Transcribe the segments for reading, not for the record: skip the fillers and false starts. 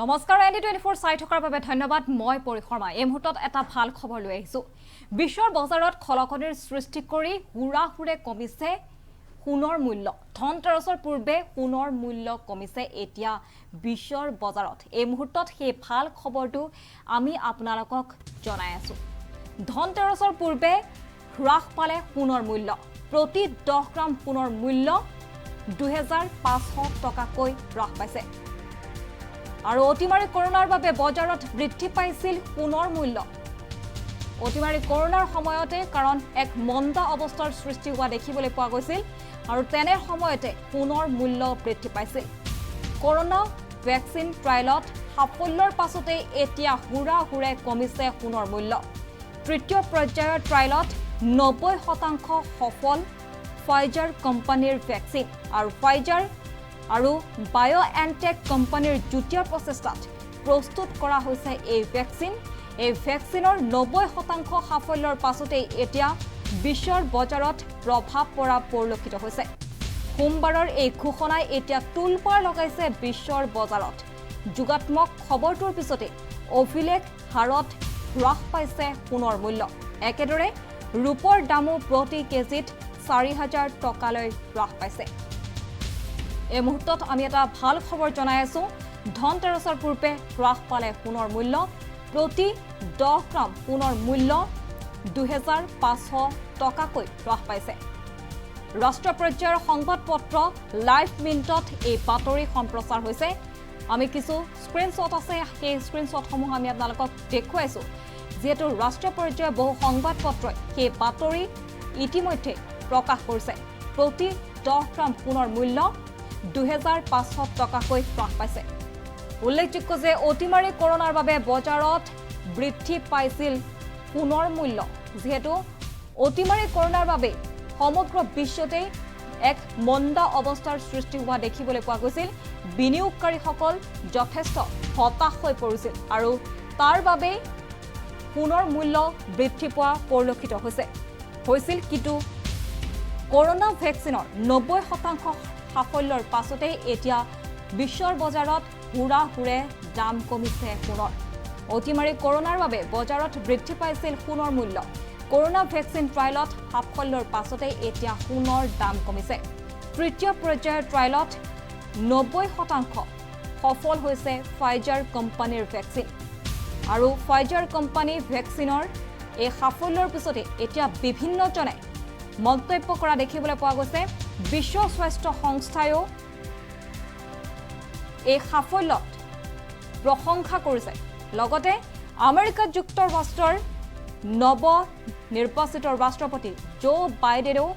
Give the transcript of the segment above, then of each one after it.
নমস্কাৰ ND24 চাই থকাৰ বাবে ধন্যবাদ মই পৰিশৰ্মা এই মুহূৰ্তত এটা ভাল খবৰ লৈ আহিছো বিশ্বৰ বজাৰত খলকনিৰ সৃষ্টি কৰি হুৰাহুৰে কমিছে সোণৰ মূল্য ধনতেৰছৰ পূৰ্বে সোণৰ মূল্য কমিছে এতিয়া বিশ্বৰ বজাৰত এই মুহূৰ্তত সেই ভাল খবৰটো আমি আপোনালোকক জনাই আছো ধনতেৰছৰ পূৰ্বে হ্ৰাস পালে সোণৰ মূল্য প্ৰতি 10 গ্ৰাম সোণৰ মূল্য 2500 টকাকৈ হ্ৰাস পাইছে আৰু অতিমাৰী কৰোনাৰ বাবে বজাৰত বৃদ্ধি পাইছিল সোণৰ মূল্য অতিমাৰী কৰোনাৰ সময়তে কাৰণ এক মন্দা অৱস্থাৰ সৃষ্টি হোৱা দেখিবলৈ পোৱা গৈছিল আৰু তেনে সময়তে সোণৰ মূল্য বৃদ্ধি পাইছিল কৰোনা ভ্যাকচিন ট্ৰায়ালত সাফল্যৰ পাছতে এতিয়া হুৰাহুৰে কমিছে সোণৰ মূল্য তৃতীয় পৰ্যায়ৰ ট্ৰায়ালত 90% সফল ফাইজাৰ কোম্পানীৰ ভ্যাকচিন আৰু ফাইজাৰ আৰু বায়োএনটেক কোম্পানীৰ যুটীয়া প্ৰচেষ্টাত প্ৰস্তুত কৰা হৈছে এই ভ্যাকচিনৰ 90% সাফল্যৰ পাছতে এতিয়া বিশ্বৰ বজাৰত প্ৰভাৱ পৰা পৰিলক্ষিত হৈছে সোমবাৰৰ এই ঘোষণাই এতিয়া তুলপাৰ লগাইছে বিশ্বৰ বজাৰত যুগাত্মক খবৰটোৰ পিছতে অভিলেখ হাৰত হ্ৰাস পাইছে সোণৰ মূল্য একেদৰে ৰূপৰ দামো প্ৰতি কেজিত 4000 টকালৈ হ্ৰাস পাইছে এই মুহূৰ্তত আমি এটা ভাল খবৰ জনাই আছো ধনতেৰছৰ পূৰ্বে হ্ৰাস পালে সোণৰ মূল্য প্ৰতি 10 গ্ৰাম সোণৰ মূল্য 2500 টকাকৈ হ্ৰাস পাইছে ৰাষ্ট্ৰ পৰ্যায়ৰ সংবাদপত্ৰ লাইভ মিনিটত এই বাতৰি সম্প্ৰচাৰ হৈছে আমি কিছু স্ক্ৰিনশ্বট আছে সেই স্ক্ৰিনশ্বটসমূহ আমি আপোনালোকক দেখুৱাইছো যেহেতু ৰাষ্ট্ৰ পৰ্যায়ৰ বহু সংবাদপত্ৰই সেই বাতৰি ইতিমধ্যে প্ৰকাশ কৰিছে প্ৰতি 10 গ্ৰাম সোণৰ মূল্য 2500 টকাকৈ হ্ৰাস পাইছে উল্লেখযোগ্য যে অতিমাৰী কৰোনাৰ বাবে বজাৰত বৃদ্ধি পাইছিল সোণৰ মূল্য যেহেতু অতিমাৰী কৰোনাৰ বাবে সমগ্ৰ বিশ্বতে এক মন্দা অৱস্থাৰ সৃষ্টি হোৱা দেখিবলৈ পোৱা গৈছিল বিনিয়োগকাৰীসকল যথেষ্ট হতাশ হৈ পৰিছিল আৰু তাৰ বাবে সোণৰ মূল্য বৃদ্ধি পোৱা পৰিলক্ষিত হৈছিল কিন্তু কৰোনা ভ্যাকচিনৰ 90% সাফল্যৰ পাছতে এতিয়া বিশ্বৰ বজাৰত হুৰাহুৰে দাম কমিছে সোণৰ অতিমাৰী কৰোনাৰ বাবে বজাৰত বৃদ্ধি পাইছিল সোণৰ মূল্য কৰোনা ভ্যাকচিন ট্ৰায়ালত সাফল্যৰ পাছতে এতিয়া সোণৰ দাম কমিছে তৃতীয় পৰ্যায়ৰ ট্ৰায়ালত 90% সফল হৈছে ফাইজাৰ কোম্পানীৰ ভ্যাকচিন আৰু ফাইজাৰ কোম্পানী ভ্যাকচিনৰ এই সাফল্যৰ পিছতে এতিয়া বিভিন্নজনে মন্তব্য কৰা দেখিবলৈ পোৱা গৈছে বিশ্ব স্বাস্থ্য সংস্থায়ও এই সাফল্যত প্ৰশংসা কৰিছে লগতে আমেৰিকা যুক্তৰাষ্ট্ৰৰ নৱ নিৰ্বাচিত ৰাষ্ট্ৰপতি জো বাইডেনেও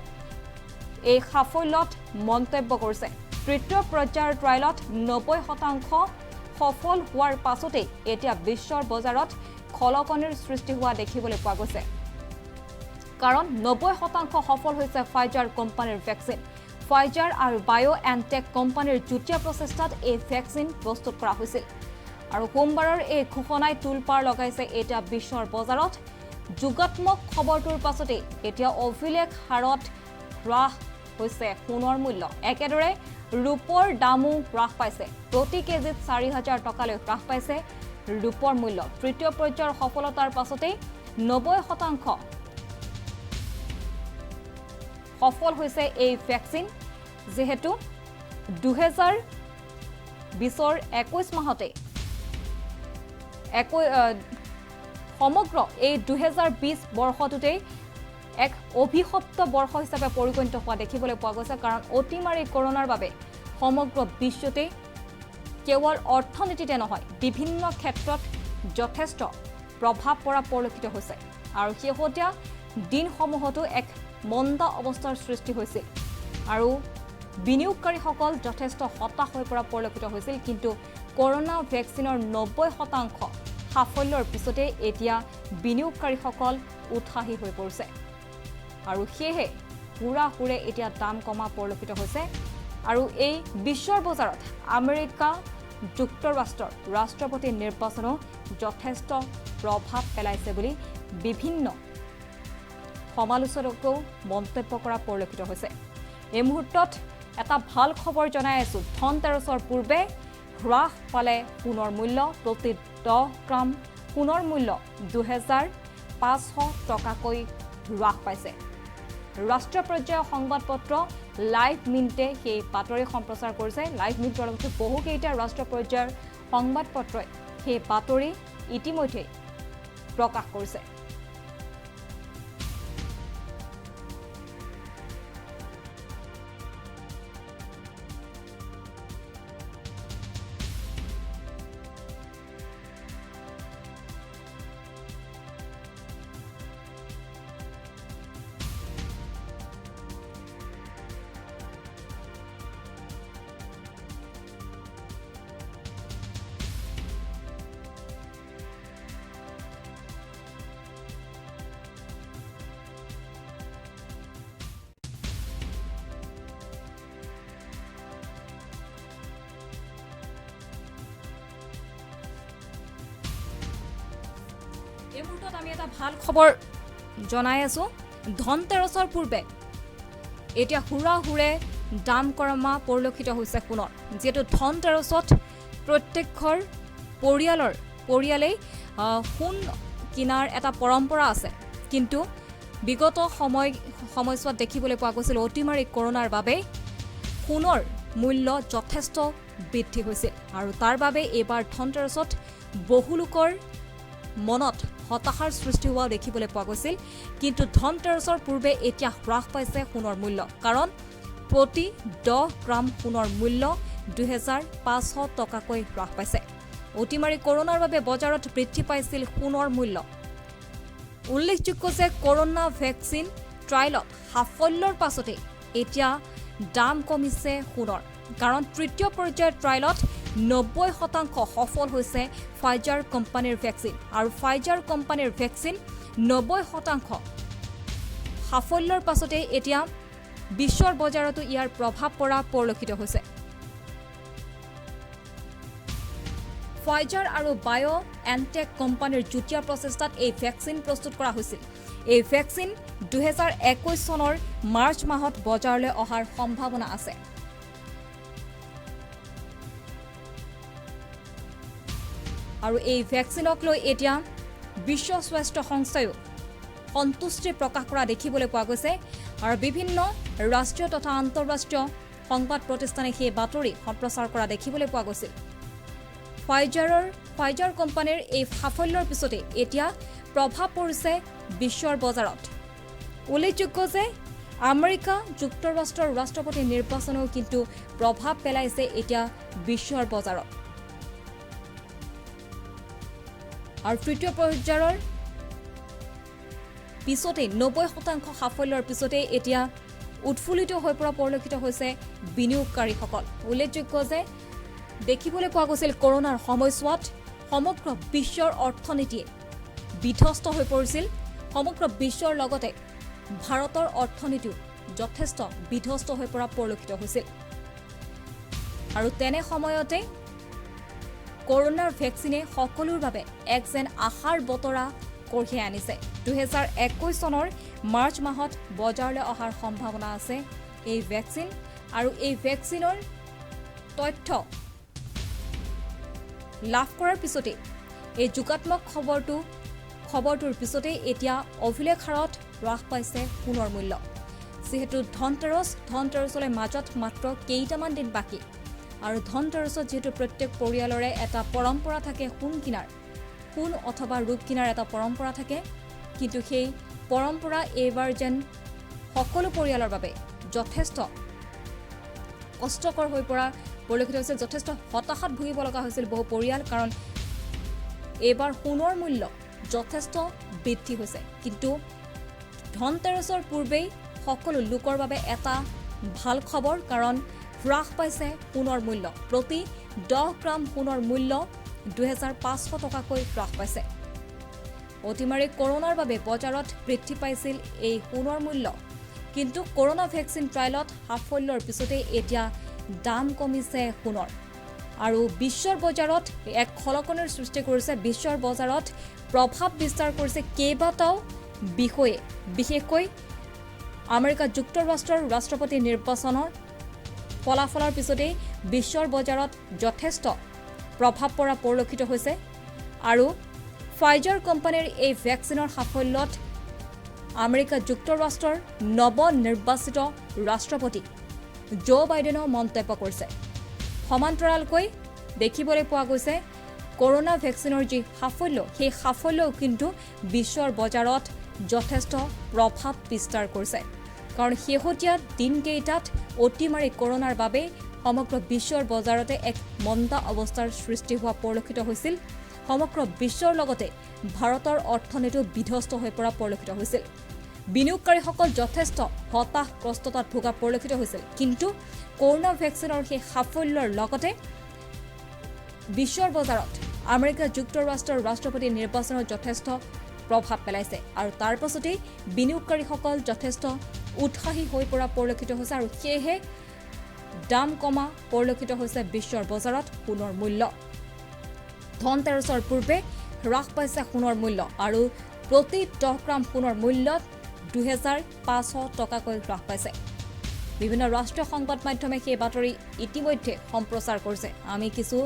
এই সাফল্যত মন্তব্য কৰিছে তৃতীয় পৰ্যায়ৰ ট্ৰায়ালত 90% সফল হোৱাৰ পাছতে এতিয়া বিশ্বৰ বজাৰত খলকনিৰ সৃষ্টি হোৱা দেখিবলৈ পোৱা গৈছে কাৰণ 90% সফল হৈছে ফাইজাৰ কোম্পানীৰ ভ্যাকচিন ফাইজাৰ আৰু বায়োএনটেক কোম্পানীৰ যুটীয়া প্ৰচেষ্টাত এই ভ্যাকচিন প্ৰস্তুত কৰা হৈছিল আৰু সোমবাৰৰ এই ঘোষণাই তুলপাৰ লগাইছে এতিয়া বিশ্বৰ বজাৰত যুগাত্মক খবৰটোৰ পাছতে এতিয়া অভিলেখ হাৰত হ্ৰাস হৈছে সোণৰ মূল্য একেদৰে ৰূপৰ দামো হ্ৰাস পাইছে প্ৰতি কেজিত 4000 টকালৈ হ্ৰাস পাইছে ৰূপৰ মূল্য তৃতীয় পৰ্যায়ৰ সফলতাৰ পাছতে 90% সফল হৈছে এই ভ্যাকচিন যেহেতু 2020 21 মাহতে সমগ্ৰ এই 2020 বৰ্ষটোতে এক অভিশপ্ত বৰ্ষ হিচাপে পৰিগণিত হোৱা দেখিবলৈ পোৱা গৈছে কাৰণ অতিমাৰী কৰোনাৰ বাবে সমগ্ৰ বিশ্বতে কেৱল অৰ্থনীতিতে নহয় বিভিন্ন ক্ষেত্ৰত যথেষ্ট প্ৰভাৱ পৰা পৰিলক্ষিত হৈছে আৰু শেহতীয়া দিনসমূহতো এক মন্দা অৱস্থাৰ সৃষ্টি হৈছিল আৰু বিনিয়োগকাৰীসকল যথেষ্ট হতাশ হৈ পৰা পৰিলক্ষিত হৈছিল কিন্তু কৰোনা ভ্যাকচিনৰ 90% সাফল্যৰ পিছতে এতিয়া বিনিয়োগকাৰীসকল উৎসাহী হৈ পৰিছে আৰু সেয়ে হুৰাহুৰে এতিয়া দাম কমা পৰিলক্ষিত হৈছে আৰু এই বিশ্বৰ বজাৰত আমেৰিকা যুক্তৰাষ্ট্ৰৰ ৰাষ্ট্ৰপতি নিৰ্বাচনো যথেষ্ট প্ৰভাৱ পেলাইছে বুলি বিভিন্ন সমালোচকও মন্তব্য কৰা পৰিলক্ষিত হৈছে এই মুহূৰ্তত এটা ভাল খবৰ জনাই আছো ধনতেৰছৰ পূৰ্বে হ্ৰাস পালে সোণৰ মূল্য প্ৰতি 10 গ্ৰাম সোণৰ মূল্য 2,500 টকাকৈ হ্ৰাস পাইছে ৰাষ্ট্ৰীয় পৰ্যায়ৰ সংবাদপত্ৰ লাইভ মিণ্টে সেই বাতৰি সম্প্ৰচাৰ কৰিছে লাইভ মিণ্টৰ লগতে বহুকেইটা ৰাষ্ট্ৰীয় পৰ্যায়ৰ সংবাদপত্ৰই সেই বাতৰি ইতিমধ্যে প্ৰকাশ কৰিছে এই মুহূৰ্তত আমি এটা ভাল খবৰ জনাই আছো ধনতেৰছৰ পূৰ্বে এতিয়া হুৰে দাম কমা পৰিলক্ষিত হৈছে সোণৰ যেটো ধনতেৰছত প্ৰত্যেকৰ পৰিয়ালেই সোণ কিনাৰ এটা পৰম্পৰা আছে কিন্তু বিগত সময়ছোৱাত দেখিবলৈ পোৱা গৈছিল অতিমাৰী কৰোনাৰ বাবে সোণৰ মূল্য যথেষ্ট বৃদ্ধি হৈছিল আৰু তাৰ বাবে এইবাৰ ধনতেৰছত বহু লোকৰ মনত হতাশাৰ সৃষ্টি হোৱা দেখিবলৈ পোৱা গৈছিল কিন্তু ধনতেৰছৰ পূৰ্বে এতিয়া হ্ৰাস পাইছে সোণৰ মূল্য কাৰণ প্ৰতি 10 গ্ৰাম সোণৰ মূল্য 2,500 টকাকৈ হ্ৰাস পাইছে অতিমাৰী কৰোনাৰ বাবে বজাৰত বৃদ্ধি পাইছিল সোণৰ মূল্য উল্লেখযোগ্য যে কৰোনা ভেকচিন ট্ৰায়েলত সাফল্যৰ পাছতে এতিয়া দাম কমিছে সোণৰ কাৰণ তৃতীয় পৰ্যায়ৰ ট্ৰায়েলত 90% সফল হৈছে ফাইজাৰ কোম্পানীৰ ভেকচিন আৰু ফাইজাৰ কোম্পানীৰ ভেকচিন 90% সাফল্যৰ পাছতে এতিয়া বিশ্বৰ বজাৰতো ইয়াৰ প্ৰভাৱ পৰা পৰিলক্ষিত হৈছে ফাইজাৰ আৰু বায়োএনটেক কোম্পানীৰ যুটীয়া প্ৰচেষ্টাত এই ভেকচিন প্ৰস্তুত কৰা হৈছিল এই ভেকচিন 2021 চনৰ মাৰ্চ মাহত বজাৰলৈ অহাৰ সম্ভাৱনা আছে আৰু এই ভেকচিনক লৈ এতিয়া বিশ্ব স্বাস্থ্য সংস্থায়ো সন্তুষ্টি প্ৰকাশ কৰা দেখিবলৈ পোৱা গৈছে আৰু বিভিন্ন ৰাষ্ট্ৰীয় তথা আন্তঃৰাষ্ট্ৰীয় সংবাদ প্ৰতিষ্ঠানে সেই বাতৰি সম্প্ৰচাৰ কৰা দেখিবলৈ পোৱা গৈছিল ফাইজাৰ কোম্পানীৰ এই সাফল্যৰ পিছতে এতিয়া প্ৰভাৱ পৰিছে বিশ্বৰ বজাৰত উল্লেখযোগ্য যে আমেৰিকা যুক্তৰাষ্ট্ৰৰ ৰাষ্ট্ৰপতি নিৰ্বাচনেও কিন্তু প্ৰভাৱ পেলাইছে এতিয়া বিশ্বৰ বজাৰত আৰু তৃতীয় পৰ্যায়ৰ পিছতে 90% সাফল্যৰ পিছতে এতিয়া উৎফুল্লিত হৈ পৰা পৰিলক্ষিত হৈছে বিনিয়োগকাৰীসকল উল্লেখযোগ্য যে দেখিবলৈ পোৱা গৈছিল কৰোনাৰ সময়ছোৱাত সমগ্ৰ বিশ্বৰ অৰ্থনীতিয়ে বিধ্বস্ত হৈ পৰিছিল সমগ্ৰ বিশ্বৰ লগতে ভাৰতৰ অৰ্থনীতিও যথেষ্ট বিধ্বস্ত হৈ পৰা পৰিলক্ষিত হৈছিল আৰু তেনে সময়তে কৰোনাৰ ভেকচিনে সকলোৰ বাবে এক যেন আশাৰ বতৰা কঢ়িয়াই আনিছে 2021 চনৰ মাৰ্চ মাহত বজাৰলৈ অহাৰ সম্ভাৱনা আছে এই ভেকচিন আৰু এই ভেকচিনৰ তথ্য লাভ কৰাৰ পিছতে এই যোগাত্মক খবৰটোৰ পিছতে এতিয়া অভিলেখ হাৰত হ্ৰাস পাইছে সোণৰ মূল্য যেহেতু ধনতেৰছলৈ মাজত মাত্ৰ কেইটামান দিন বাকী আৰু ধনতেৰছত যেহেতু প্ৰত্যেক পৰিয়ালৰে এটা পৰম্পৰা থাকে সোণ অথবা ৰূপ কিনাৰ এটা পৰম্পৰা থাকে কিন্তু সেই পৰম্পৰা এইবাৰ যেন সকলো পৰিয়ালৰ বাবে যথেষ্ট কষ্টকৰ হৈ পৰা পৰিলক্ষিত হৈছে যথেষ্ট হতাশাত ভুগিব লগা হৈছিল বহু পৰিয়াল কাৰণ এইবাৰ সোণৰ মূল্য যথেষ্ট বৃদ্ধি হৈছে কিন্তু ধনতেৰছৰ পূৰ্বেই সকলো লোকৰ বাবে এটা ভাল খবৰ কাৰণ হ্ৰাস পাইছে সোণৰ মূল্য প্ৰতি 10 গ্ৰাম সোণৰ মূল্য 2,500 টকাকৈ হ্ৰাস পাইছে অতিমাৰী কৰোনাৰ বাবে বজাৰত বৃদ্ধি পাইছিল এই সোণৰ মূল্য কিন্তু কৰোনা ভেকচিন ট্ৰায়েলত সাফল্যৰ পিছতে এতিয়া দাম কমিছে সোণৰ আৰু বিশ্বৰ বজাৰত এক খলকনিৰ সৃষ্টি কৰিছে বিশ্বৰ বজাৰত প্ৰভাৱ বিস্তাৰ কৰিছে কেইবাটাও বিষয়ে বিশেষকৈ আমেৰিকা যুক্তৰাষ্ট্ৰৰ ৰাষ্ট্ৰপতি নিৰ্বাচনৰ ফলাফলৰ পিছতেই বিশ্বৰ বজাৰত যথেষ্ট প্ৰভাৱ পৰা পৰিলক্ষিত হৈছে আৰু ফাইজাৰ কোম্পানীৰ এই ভেকচিনৰ সাফল্যত আমেৰিকা যুক্তৰাষ্ট্ৰৰ নৱনিৰ্বাচিত ৰাষ্ট্ৰপতি জো বাইডেনেও মন্তব্য কৰিছে সমান্তৰালকৈ দেখিবলৈ পোৱা গৈছে কৰোনা ভেকচিনৰ যি সাফল্য সেই সাফল্যও কিন্তু বিশ্বৰ বজাৰত যথেষ্ট প্ৰভাৱ বিস্তাৰ কৰিছে কাৰণ শেহতীয়া দিনকেইটাত অতিমাৰী কৰোনাৰ বাবে সমগ্ৰ বিশ্বৰ বজাৰতে এক মন্দা অৱস্থাৰ সৃষ্টি হোৱা পৰিলক্ষিত হৈছিল সমগ্ৰ বিশ্বৰ লগতে ভাৰতৰ অৰ্থনীতিও বিধ্বস্ত হৈ পৰা পৰিলক্ষিত হৈছিল বিনিয়োগকাৰীসকল যথেষ্ট হতাশগ্ৰস্ততাত ভোগা পৰিলক্ষিত হৈছিল কিন্তু কৰোনা ভেকচিনৰ সেই সাফল্যৰ লগতে বিশ্বৰ বজাৰত আমেৰিকা যুক্তৰাষ্ট্ৰৰ ৰাষ্ট্ৰপতি নিৰ্বাচনত যথেষ্ট প্ৰভাৱ পেলাইছে আৰু তাৰ পাছতেই বিনিয়োগকাৰীসকল যথেষ্ট উৎসাহী হৈ পৰা পৰিলক্ষিত হৈছে আৰু সেয়েহে দাম কমা পৰিলক্ষিত হৈছে বিশ্বৰ বজাৰত সোণৰ মূল্য ধনতেৰছৰ পূৰ্বে হ্ৰাস পাইছে সোণৰ মূল্য আৰু প্ৰতি 10 গ্ৰাম সোণৰ মূল্যত 2500 টকাকৈ হ্ৰাস পাইছে বিভিন্ন ৰাষ্ট্ৰীয় সংবাদ মাধ্যমে সেই বাতৰি ইতিমধ্যে সম্প্ৰচাৰ কৰিছে আমি কিছু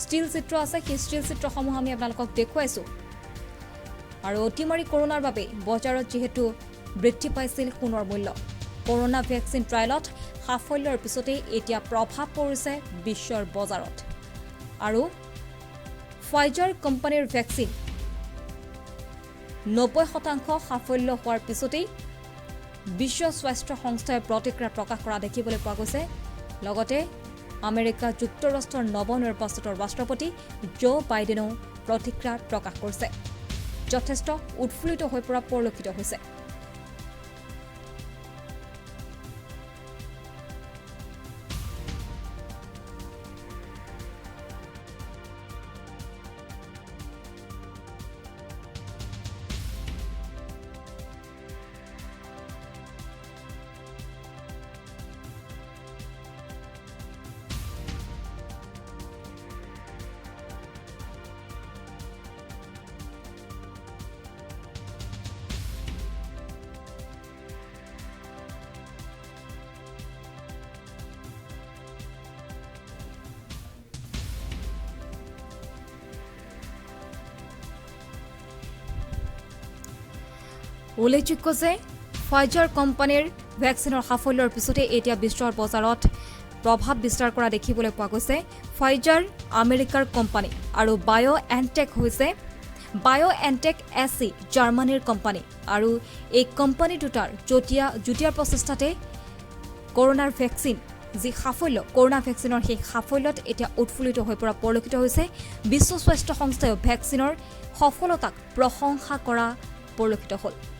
ষ্টিল চিত্ৰ আছে সেই ষ্টিল চিত্ৰসমূহ আমি আপোনালোকক দেখুৱাইছো আৰু অতিমাৰী কৰোনাৰ বাবে বজাৰত যেহেতু বৃদ্ধি পাইছিল সোণৰ মূল্য কৰোনা ভেকচিন ট্ৰায়েলত সাফল্যৰ পিছতেই এতিয়া প্ৰভাৱ পৰিছে বিশ্বৰ বজাৰত আৰু ফাইজাৰ কোম্পানীৰ ভেকচিন 90% সাফল্য হোৱাৰ পিছতেই বিশ্ব স্বাস্থ্য সংস্থাই প্ৰতিক্ৰিয়া প্ৰকাশ কৰা দেখিবলৈ পোৱা গৈছে লগতে আমেৰিকা যুক্তৰাষ্ট্ৰৰ নৱনিৰ্বাচিত ৰাষ্ট্ৰপতি জো বাইডেনেও প্ৰতিক্ৰিয়া প্ৰকাশ কৰিছে যথেষ্ট উৎফুল্লিত হৈ পৰা পৰিলক্ষিত হৈছে উল্লেখযোগ্য যে ফাইজাৰ কোম্পানীৰ ভেকচিনৰ সাফল্যৰ পিছতে এতিয়া বিশ্বৰ বজাৰত প্ৰভাৱ বিস্তাৰ কৰা দেখিবলৈ পোৱা গৈছে ফাইজাৰ আমেৰিকাৰ কোম্পানী আৰু বায়'এনটেক হৈছে বায়'এনটেক এছি জাৰ্মানীৰ কোম্পানী আৰু এই কোম্পানী দুটাৰ যুটীয়া প্ৰচেষ্টাতে কৰোনাৰ ভেকচিন যি সাফল্য কৰোনা ভেকচিনৰ সেই সাফল্যত এতিয়া উৎফুল্লিত হৈ পৰা পৰিলক্ষিত হৈছে বিশ্ব স্বাস্থ্য সংস্থাই ভেকচিনৰ সফলতাক প্ৰশংসা কৰা পৰিলক্ষিত হ'ল